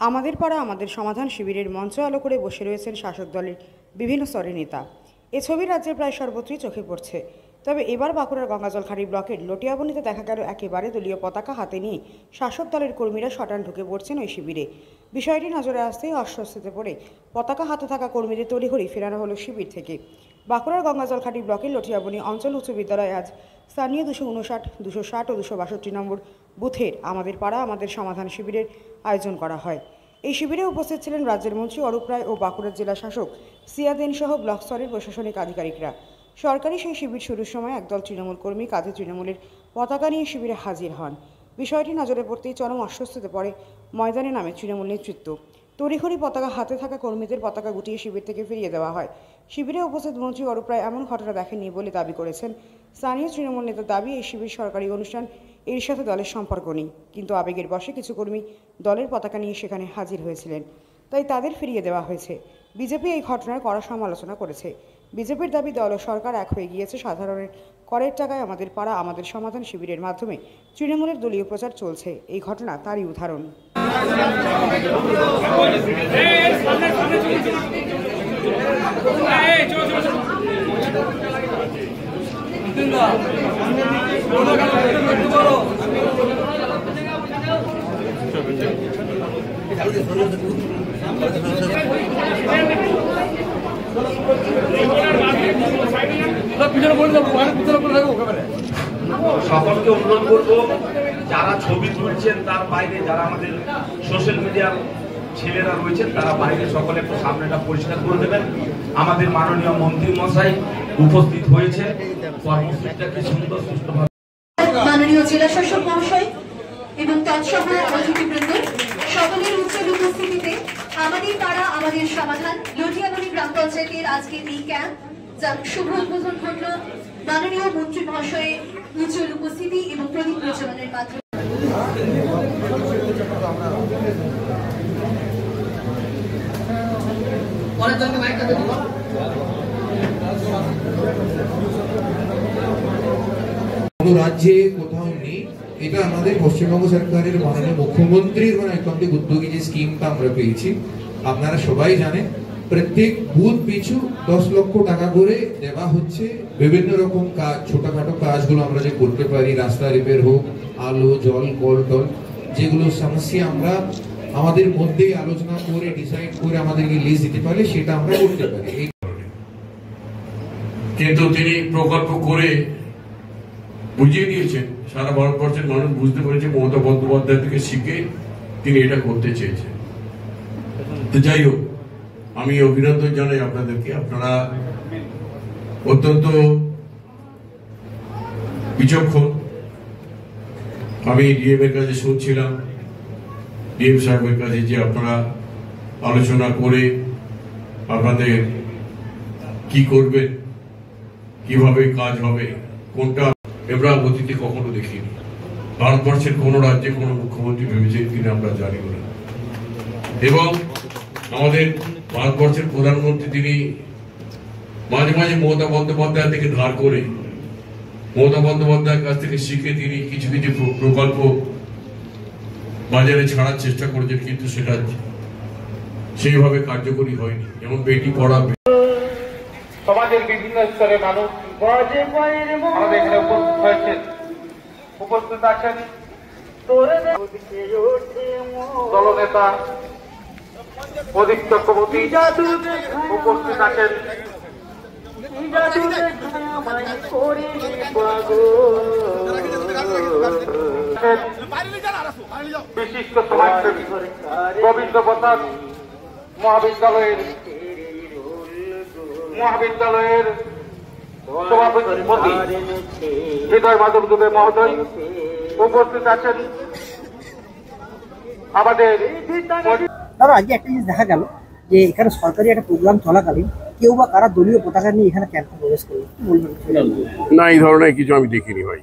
আমাদের পাড়া আমাদের সমাধান শিবিরের মঞ্চ আলো করে বসে রয়েছেন শাসক দলের বিভিন্ন স্তরের নেতা। এ ছবি রাজ্যের প্রায় সর্বত্রই চোখে পড়ছে। তবে এবার বাঁকুড়ার গঙ্গাজলখাড়ি ব্লকের লটিয়াবনিতে দেখা গেল একেবারে দলীয় পতাকা হাতে নিয়ে শাসক দলের কর্মীরা শটান ঢুকে পড়ছেন ওই শিবিরে। বিষয়টি নজরে আসতেই অস্বস্তিতে পড়ে পতাকা হাতে থাকা কর্মীদের তড়িঘড়ি ফেরানো হলো শিবির থেকে। বাঁকুড়ার গঙ্গাজলখাড়ি ব্লকের লটিয়াবনি অঞ্চল উচ্চ বিদ্যালয়ে আজ স্থানীয় 259, 260 ও 262 নম্বর বুথের আমাদের পাড়া আমাদের সমাধান শিবিরের আয়োজন করা হয়। এই শিবিরে উপস্থিত ছিলেন রাজ্যের মন্ত্রী অরূপ রায় ও বাঁকুড়ার জেলা শাসক সিয়াদেন সহ ব্লক স্তরের প্রশাসনিক আধিকারিকরা। সরকারি সেই শিবির শুরুর সময় একদল তৃণমূল কর্মী কাঁধে তৃণমূলের পতাকা নিয়ে শিবিরে হাজির হন। বিষয়টি নজরে পড়তেই চরম অস্বস্তিতে পড়ে ময়দানে নামে তৃণমূল নেতৃত্ব। তড়িঘড়ি পতাকা হাতে থাকা কর্মীদের পতাকা গুটিয়ে শিবির থেকে ফিরিয়ে দেওয়া হয়। শিবিরে উপস্থিত মন্ত্রী অরূপ রায় এমন ঘটনা দেখেননি বলে দাবি করেছেন। স্থানীয় তৃণমূল নেতার দাবি, এই শিবির সরকারি অনুষ্ঠান, এর সাথে দলের সম্পর্ক নেই। কিন্তু আবেগের বশে কিছু কর্মী দলের পতাকা নিয়ে সেখানে হাজির হয়েছিলেন, তাই তাদের ফিরিয়ে দেওয়া হয়েছে। বিজেপি এই ঘটনার কড়া সমালোচনা করেছে। বিজেপির দাবি, দল ও সরকার এক হয়ে গিয়েছে। সাধারণের করের টাকায় আমাদের পাড়া আমাদের সমাধান শিবিরের মাধ্যমে তৃণমূলের দলীয় প্রচার চলছে। এই ঘটনা তারই উদাহরণ। সকলকে অনুরোধ করবো, যারা ছবি তুলছেন তার বাইরে যারা আমাদের সোশ্যাল মিডিয়ার ছেলেরা রয়েছেন তারা বাইরে সকলে একটু সামনেটা পরিষ্কার করে দেবেন। আমাদের মাননীয় মন্ত্রী মশাই উপস্থিত হয়েছে, কর্মসূচিটাকে সুন্দর সুষ্ঠুভাবে। মাননীয় জেলা শাসক মহাশয় এবং তৎসহ অতিথিবৃন্দ সকলের উজ্জ্বল উপস্থিতিতে আমাদের পাড়া আমাদের সমাধান লটিয়াবনি গ্রাম পঞ্চায়েতের আজকের এই ক্যাম্প যার শুভ উদ্বোধন ঘটল মাননীয় মন্ত্রী মহাশয়ের উজ্জ্বল উপস্থিতি এবং প্রদীপ প্রজ্বলনের মাধ্যমে। রাজ্যে কোথাও নেই, এটা আমাদের পশ্চিমবঙ্গ সরকারের মাননীয় মুখ্যমন্ত্রীর একাধিক উদ্যোগী যে স্কিমটা আমরা পেয়েছি, আপনারা সবাই জানেন। প্রত্যেক বুথ পিছু 10 লক্ষ টাকা করে দেওয়া হচ্ছে। বিভিন্ন রকম কাজ, ছোটখাটো কাজগুলো আমরা যে করতে পারি, রাস্তা রিপেয়ার হোক, আলো জল কল টল, যেগুলো সমস্যা আমরা আমাদের মধ্যে আলোচনা করে ডিসাইড করে আমাদেরকে লিস্ট দিতে পারলে সেটা আমরা করতে পারি। কিন্তু তিনি প্রকল্প করে বুঝিয়ে দিয়েছেন, সারা ভারতবর্ষের মানুষ বুঝতে পেরেছে মমতা বন্দ্যোপাধ্যায় থেকে শিখে তিনি এটা করতে চেয়েছেন। তো যাই হোক, আমি অভিনন্দন জানাই আপনাদেরকে। আপনারা অত্যন্ত বিচক্ষণ। আমি ডিএম এর কাছে শুনছিলাম, ডিএম সাহেবের কাছে, যে আপনারা আলোচনা করে আপনাদের কি করবেন, কিভাবে কাজ হবে, কোনটা আমরা অতীতে কখনো দেখিনি। ভারতবর্ষের কোন রাজ্যে কোন মুখ্যমন্ত্রী ভেবেছেন কিনা আমরা জানি না। এবং আমাদের ভারতবর্ষের প্রধানমন্ত্রী তিনি মাঝে মাঝে মমতা বন্দ্যোপাধ্যায় থেকে ধার করে, মমতা বন্দ্যোপাধ্যায়ের কাছ থেকে শিখে তিনি কিছু কিছু প্রকল্প বাজারে ছাড়ার চেষ্টা করেছেন, কিন্তু সেটা সেইভাবে কার্যকরী হয়নি। যেমন বেটি পড়াবে, সমাজের বিভিন্ন স্তরের মানুষ আমাদের এখানে উপস্থিত হয়েছেন, উপস্থিত আছেন দলনেতা অধিক চক্রবর্তী, উপস্থিত আছেন বিশিষ্ট সমাজসেবী গোবিন্দ প্রসাদ মহাবিদ্যালয়ের সভাপতি হৃদয় মাধব দুবে মহোদয়, উপস্থিত আছেন আমাদের। দাদা, আজকে একটা জিনিস দেখা গেল যে এখানে সরকারি একটা প্রোগ্রাম চলাকালীন কেউ বা কারা দলীয় পতাকা নিয়ে এখানে ক্যাম্পে প্রবেশ করবে, বলবেন? না, এই ধরনের কিছু আমি দেখিনি ভাই,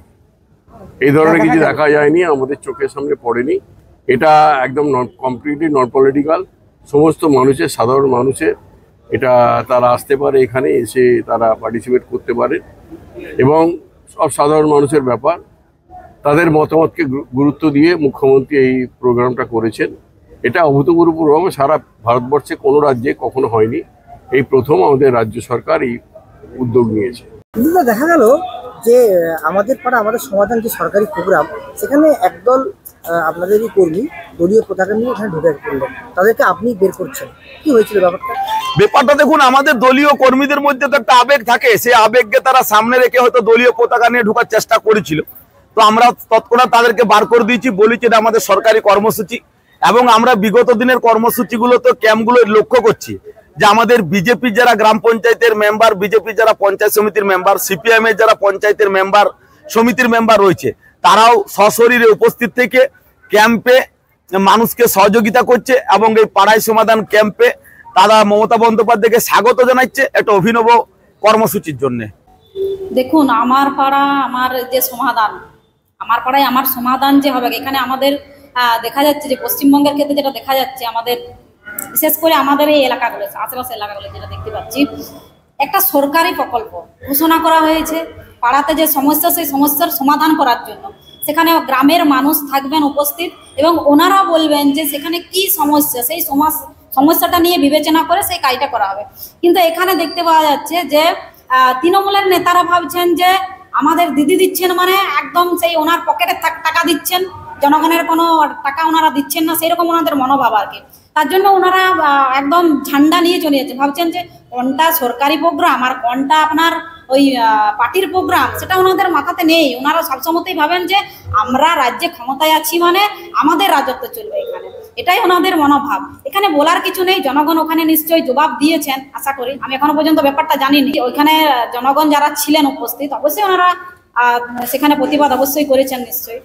এই ধরনের কিছু দেখা যায়নি, আমাদের চোখের সামনে পড়েনি। এটা একদম কমপ্লিটলি নন পলিটিক্যাল। সমস্ত মানুষের, সাধারণ মানুষের এটা, তারা আসতে পারে, এখানে এসে তারা পার্টিসিপেট করতে পারে এবং সব সাধারণ মানুষের ব্যাপার। তাদের মতামতকে গুরুত্ব দিয়ে মুখ্যমন্ত্রী এই প্রোগ্রামটা করেছেন এটা অভূতপূর্ব, সারা ভারতবর্ষে কোনো রাজ্যে কখনো হয়নি। এই প্রথম আমাদের রাজ্য সরকার এই উদ্যোগ নিয়েছে। কিন্তু দেখা গেল যে আমাদের পাড়া আমাদের সমাধান যে সরকারি প্রোগ্রাম, সেখানে একদল আপনাদেরই কর্মী দলীয় পতাকা নিয়ে এখানে ঢুকে পড়লেন, তাদেরকে আপনি বের করছেন, কি হয়েছিল ব্যাপারটা? দেখুন, আমাদের দলীয় কর্মীদের মধ্যে তো একটা আবেগ থাকে, সেই আবেগকে তারা সামনে রেখে হয়তো দলীয় পতাকা নিয়ে ঢোকার চেষ্টা করেছিল। তো আমরা তৎক্ষণাৎ তাদেরকে বার করে দিয়েছি, বলেছি এটা আমাদের সরকারি কর্মসূচি। এবং আমরা বিগত দিনের কর্মসূচিগুলো তো ক্যাম্পগুলো লক্ষ্য করছি যে আমাদের বিজেপির যারা গ্রাম পঞ্চায়েতের মেম্বার, বিজেপির যারা পঞ্চায়েত সমিতির মেম্বার, সিপিএম এর যারা পঞ্চায়েতের মেম্বার, সমিতির মেম্বার রয়েছে, তারাও সশরীরে উপস্থিত থেকে ক্যাম্পে মানুষকে সহযোগিতা করছে এবং এই পাড়ায় সমাধান ক্যাম্পে তারা মমতা বন্দ্যোপাধ্যায়কে স্বাগত জানাচ্ছে একটা অভিনব কর্মসূচির জন্য। দেখুন, আমার পাড়া আমার যে সমাধান, আমার পাড়ায় আমার সমাধান যে হবে, এখানে আমাদের দেখা যাচ্ছে যে পশ্চিমবঙ্গের ক্ষেত্রে যেটা দেখা যাচ্ছে, আমাদের বিশেষ করে আমাদের এই এলাকাগুলো, আশেপাশের এলাকাগুলো যেটা দেখতে পাচ্ছি, একটা সরকারি প্রকল্প ঘোষণা করা হয়েছে পাড়াতে যে সমস্যা, সেই সমস্যার সমাধান করার জন্য। সেখানে গ্রামের মানুষ থাকবেন উপস্থিত এবং ওনারা বলবেন যে সেখানে কি সমস্যা, সেই সমস্যাটা নিয়ে বিবেচনা করে সেই কাজটা করা হবে। কিন্তু এখানে দেখতে পাওয়া যাচ্ছে যে তৃণমূলের নেতারা ভাবছেন যে আমাদের দিদি দিচ্ছেন মানে একদম সেই ওনার পকেটে টাকা দিচ্ছেন, জনগণের কোনো টাকা ওনারা দিচ্ছেন না, সেই রকম ওনাদের মনোভাব আর কি। তার জন্য ওনারা একদম ঝান্ডা নিয়ে চলে যাচ্ছে, ভাবছেন যে কোনটা সরকারি প্রোগ্রাম আর কোনটা আপনার ওই পার্টির প্রোগ্রাম, সেটা ওনাদের মাথাতে নেই। ওনারা সবসময়তেই ভাবেন যে আমরা রাজ্যে ক্ষমতায় আছি মানে আমাদের রাজত্ব চলবে এখানে, এটাই ওনাদের মনোভাব। এখানে বলার কিছু নেই, জনগণ ওখানে নিশ্চয়ই জবাব দিয়েছেন আশা করি। আমি এখনো পর্যন্ত ব্যাপারটা জানিনি। ওইখানে জনগণ যারা ছিলেন উপস্থিত, অবশ্যই ওনারা সেখানে প্রতিবাদ অবশ্যই করেছেন নিশ্চয়ই।